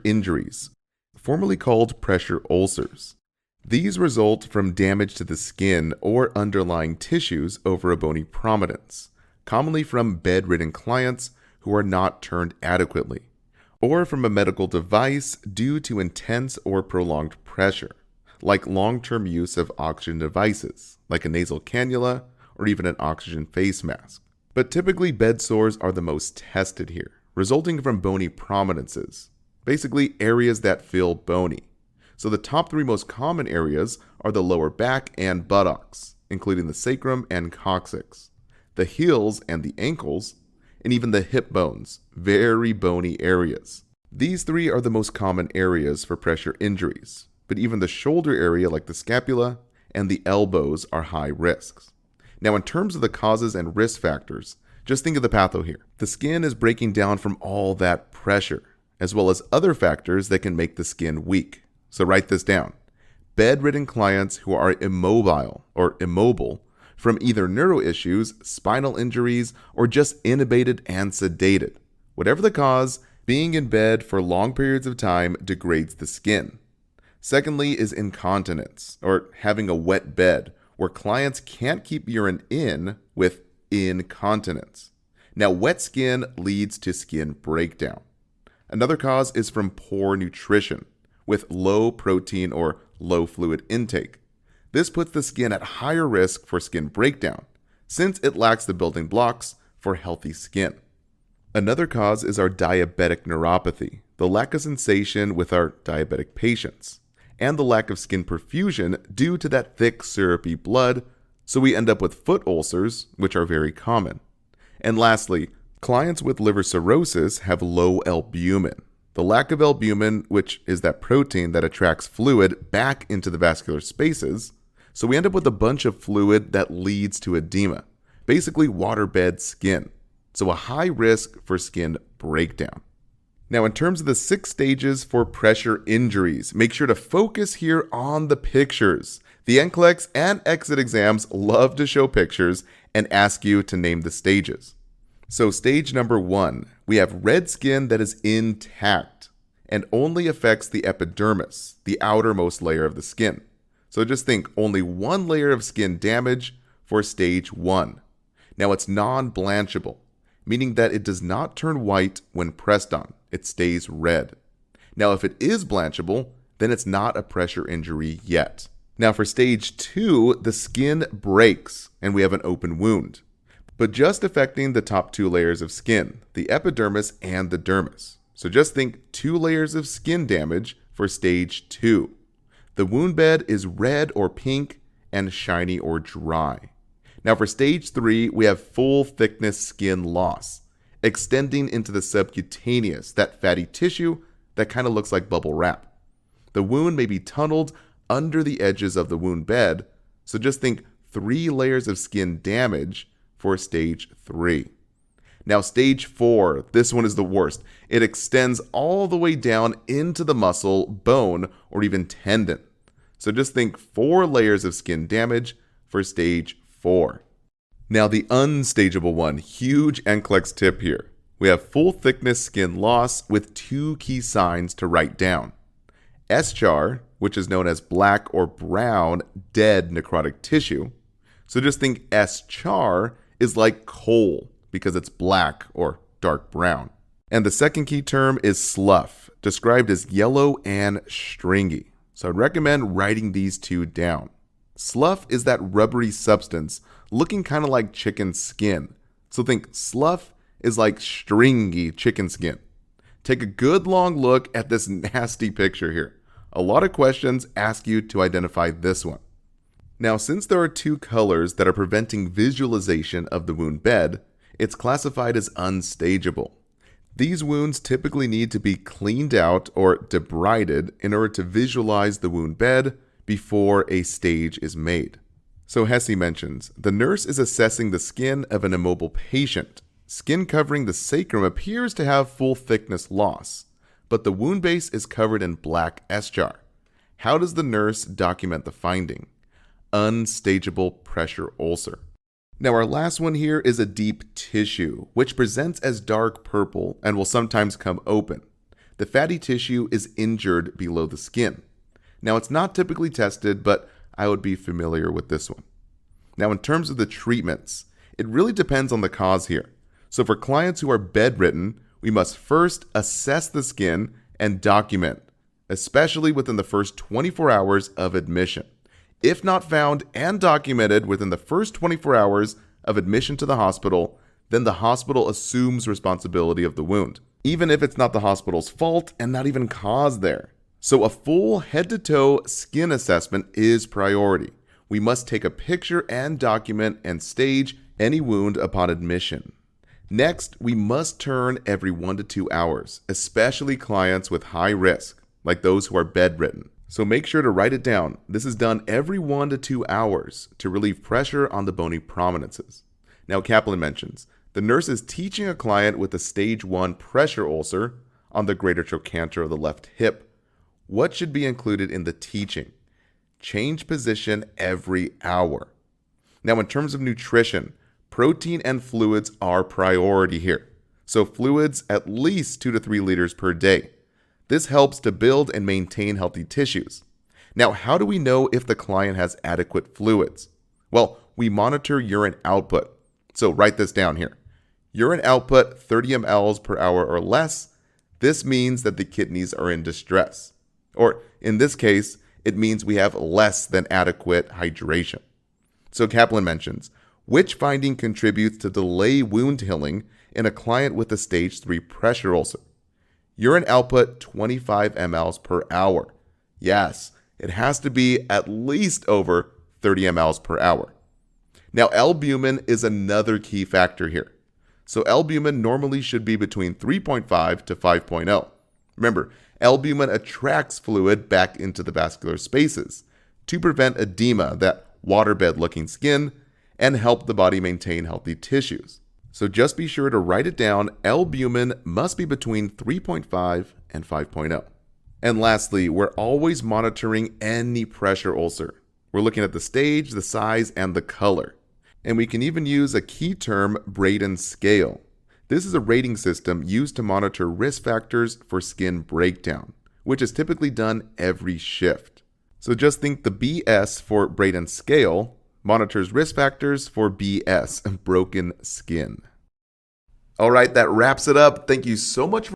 injuries, formerly called pressure ulcers. These result from damage to the skin or underlying tissues over a bony prominence, commonly from bedridden clients who are not turned adequately, or from a medical device due to intense or prolonged pressure, like long-term use of oxygen devices, like a nasal cannula or even an oxygen face mask. But typically bed sores are the most tested here, resulting from bony prominences, basically areas that feel bony. So the top three most common areas are the lower back and buttocks, including the sacrum and coccyx, the heels and the ankles, and even the hip bones, very bony areas. These three are the most common areas for pressure injuries, but even the shoulder area like the scapula and the elbows are high risks. Now in terms of the causes and risk factors, just think of the patho here. The skin is breaking down from all that pressure, as well as other factors that can make the skin weak. So write this down. Bedridden clients who are immobile from either neuro issues, spinal injuries, or just intubated and sedated. Whatever the cause, being in bed for long periods of time degrades the skin. Secondly is incontinence, or having a wet bed, where clients can't keep urine in with incontinence. Now, wet skin leads to skin breakdown. Another cause is from poor nutrition, with low protein or low fluid intake. This puts the skin at higher risk for skin breakdown, since it lacks the building blocks for healthy skin. Another cause is our diabetic neuropathy, the lack of sensation with our diabetic patients, and the lack of skin perfusion due to that thick, syrupy blood, so we end up with foot ulcers, which are very common. And lastly, clients with liver cirrhosis have low albumin. The lack of albumin, which is that protein that attracts fluid back into the vascular spaces, so we end up with a bunch of fluid that leads to edema, basically waterbed skin, so a high risk for skin breakdown. Now in terms of the 6 stages for pressure injuries, make sure to focus here on the pictures. The NCLEX and exit exams love to show pictures and ask you to name the stages. So stage number 1, we have red skin that is intact and only affects the epidermis, the outermost layer of the skin. So just think only one layer of skin damage for stage 1. Now it's non-blanchable, meaning that it does not turn white when pressed on. It stays red. Now if it is blanchable, then it's not a pressure injury yet. Now for stage 2, the skin breaks and we have an open wound, but just affecting the top 2 layers of skin, the epidermis and the dermis. So just think 2 layers of skin damage for stage 2. The wound bed is red or pink and shiny or dry. Now for stage 3, we have full thickness skin loss, extending into the subcutaneous, that fatty tissue that kind of looks like bubble wrap. The wound may be tunneled under the edges of the wound bed, so just think 3 layers of skin damage for stage 3. Now stage 4, this one is the worst. It extends all the way down into the muscle, bone, or even tendon. So just think 4 layers of skin damage for stage 4. Now the unstageable one, huge NCLEX tip here. We have full thickness skin loss with 2 key signs to write down. eschar, which is known as black or brown dead necrotic tissue. So just think eschar is like coal because it's black or dark brown. And the second key term is slough, described as yellow and stringy. So I'd recommend writing these 2 down. Slough is that rubbery substance looking kind of like chicken skin. So think slough is like stringy chicken skin. Take a good long look at this nasty picture here. A lot of questions ask you to identify this one. Now, since there are 2 colors that are preventing visualization of the wound bed, it's classified as unstageable. These wounds typically need to be cleaned out or debrided in order to visualize the wound bed before a stage is made. So Hesse mentions, the nurse is assessing the skin of an immobile patient. Skin covering the sacrum appears to have full thickness loss, but the wound base is covered in black eschar. How does the nurse document the finding? Unstageable pressure ulcer. Now our last one here is a deep tissue, which presents as dark purple and will sometimes come open. the fatty tissue is injured below the skin. Now, it's not typically tested, but I would be familiar with this one. Now, in terms of the treatments, it really depends on the cause here. So for clients who are bedridden, we must first assess the skin and document, especially within the first 24 hours of admission. If not found and documented within the first 24 hours of admission to the hospital, then the hospital assumes responsibility of the wound, even if it's not the hospital's fault and not even caused there. So a full head-to-toe skin assessment is priority. We must take a picture and document and stage any wound upon admission. Next, we must turn every 1 to 2 hours, especially clients with high risk, like those who are bedridden. So make sure to write it down. This is done every 1 to 2 hours to relieve pressure on the bony prominences. Now, Kaplan mentions, the nurse is teaching a client with a stage 1 pressure ulcer on the greater trochanter of the left hip. What should be included in the teaching? Change position every hour. Now, in terms of nutrition, protein and fluids are priority here. So fluids at least 2 to 3 liters per day. This helps to build and maintain healthy tissues. Now, how do we know if the client has adequate fluids? Well, we monitor urine output. So write this down here. Urine output 30 mL per hour or less. This means that the kidneys are in distress. Or in this case, it means we have less than adequate hydration. So Kaplan mentions, which finding contributes to delay wound healing in a client with a stage 3 pressure ulcer? Urine output 25 mL per hour. Yes, it has to be at least over 30 mL per hour. Now, albumin is another key factor here. So albumin normally should be between 3.5 to 5.0. Remember, albumin attracts fluid back into the vascular spaces to prevent edema, that waterbed-looking skin, and help the body maintain healthy tissues. So just be sure to write it down. Albumin must be between 3.5 and 5.0. And lastly, we're always monitoring any pressure ulcer. We're looking at the stage, the size, and the color. And we can even use a key term, Braden scale. This is a rating system used to monitor risk factors for skin breakdown, which is typically done every shift. So just think the BS for Braden scale monitors risk factors for BS, broken skin. All right, that wraps it up. Thank you so much for